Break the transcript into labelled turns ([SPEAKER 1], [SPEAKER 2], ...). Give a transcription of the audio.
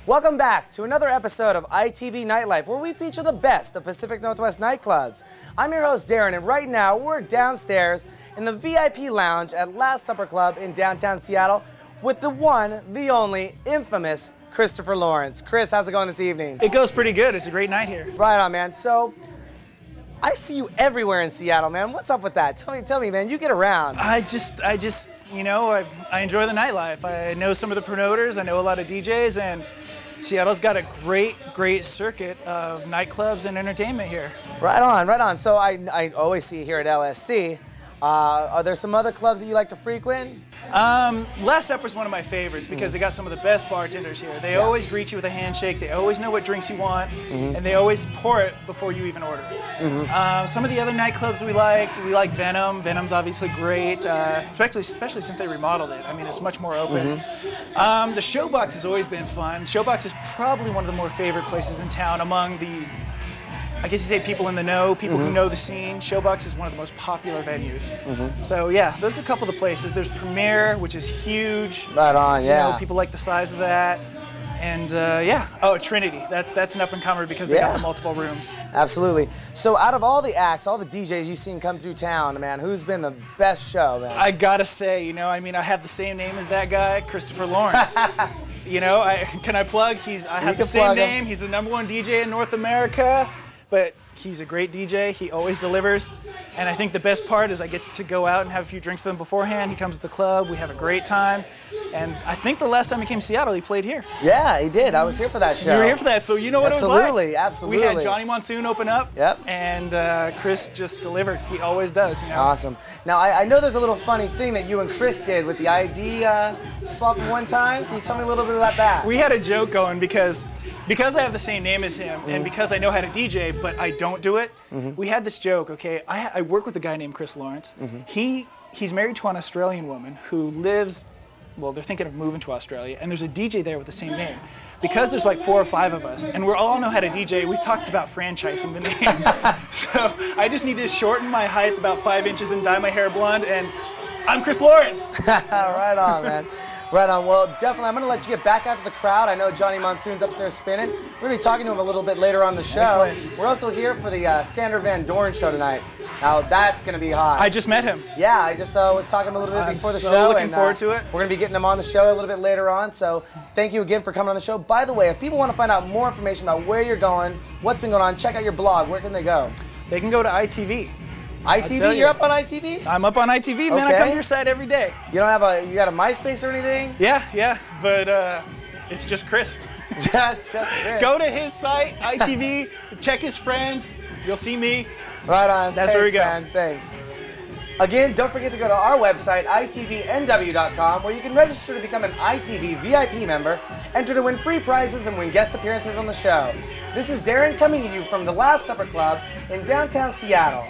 [SPEAKER 1] Welcome back to another episode of ITV Nightlife, where we feature the best of Pacific Northwest nightclubs. I'm your host, Darren, and right now we're downstairs in the VIP lounge at Last Supper Club in downtown Seattle with the one, the only, infamous Christopher Lawerence. Chris, how's it going this evening?
[SPEAKER 2] It goes pretty good. It's a great night here.
[SPEAKER 1] Right on, man. So, I see you everywhere in Seattle, man. What's up with that? Tell me, man. You get around.
[SPEAKER 2] I just, you know, I enjoy the nightlife. I know some of the promoters. I know a lot of DJs, and Seattle's got a great circuit of nightclubs and entertainment here.
[SPEAKER 1] Right on, right on. So I always see you here at LSC. Are there some other clubs that you like to frequent?
[SPEAKER 2] Last Supper's one of my favorites because they got some of the best bartenders here. They always greet you with a handshake. They always know what drinks you want, and they always pour it before you even order. Some of the other nightclubs we like Venom. Venom's obviously great, especially since they remodeled it. I mean, it's much more open. The Showbox has always been fun. Showbox is probably one of the more favorite places in town among the, I guess you say, people in the know, people who know the scene. Showbox is one of the most popular venues. So yeah, those are a couple of the places. There's Premiere, which is huge.
[SPEAKER 1] Right on, yeah.
[SPEAKER 2] You know, people like the size of that. And yeah, oh, Trinity. That's an up-and-comer because they got the multiple rooms.
[SPEAKER 1] Absolutely. So out of all the acts, all the DJs you've seen come through town, man, who's been the best show, man?
[SPEAKER 2] I gotta say, you know, I mean, I have the same name as that guy, Christopher Lawerence. You know, can I plug? I have the same name. He's the #1 DJ in North America. But he's a great DJ, he always delivers, and I think the best part is I get to go out and have a few drinks with him beforehand. He comes to the club, we have a great time, and I think the last time he came to Seattle, he played here.
[SPEAKER 1] Yeah, he did. I was here for that show.
[SPEAKER 2] You were here for that, so you know what it was like.
[SPEAKER 1] Absolutely.
[SPEAKER 2] We had Johnny Monsoon open up, and Chris just delivered. He always does, you know.
[SPEAKER 1] Awesome. Now, I know there's a little funny thing that you and Chris did with the ID swap one time. Can you tell me a little bit about that? We
[SPEAKER 2] had a joke going because I have the same name as him, and because I know how to DJ, but I don't do it, we had this joke, okay? I work with a guy named Chris Lawerence. He's married to an Australian woman who lives, well, they're thinking of moving to Australia, and there's a DJ there with the same name. Because there's like 4 or 5 of us, and we all know how to DJ, we talked about franchising the name. So I just need to shorten my height about 5 inches and dye my hair blonde, and I'm Chris Lawerence.
[SPEAKER 1] Right on, man. Right on. Well, definitely, I'm going to let you get back out to the crowd. I know Johnny Monsoon's upstairs spinning. We're going to be talking to him a little bit later on the show.
[SPEAKER 2] Excellent.
[SPEAKER 1] We're also here for the Sander Van Doren show tonight. Now, that's going to be hot.
[SPEAKER 2] I just met him.
[SPEAKER 1] Yeah, I just was talking a little bit before the show.
[SPEAKER 2] I'm so looking forward to it.
[SPEAKER 1] We're going to be getting him on the show a little bit later on, so thank you again for coming on the show. By the way, if people want to find out more information about where you're going, what's been going on, check out your blog. Where can they go?
[SPEAKER 2] They can go to ITV.
[SPEAKER 1] ITV? You're up on ITV?
[SPEAKER 2] I'm up on ITV, man. I come to your site every day.
[SPEAKER 1] You don't have you got a MySpace or anything?
[SPEAKER 2] Yeah, but it's just Chris.
[SPEAKER 1] just Chris.
[SPEAKER 2] Go to his site, ITV, check his friends, you'll see me.
[SPEAKER 1] Right on.
[SPEAKER 2] That's where we go.
[SPEAKER 1] Man. Thanks. Again, don't forget to go to our website, itvnw.com, where you can register to become an ITV VIP member, enter to win free prizes, and win guest appearances on the show. This is Darren coming to you from the Last Supper Club in downtown Seattle.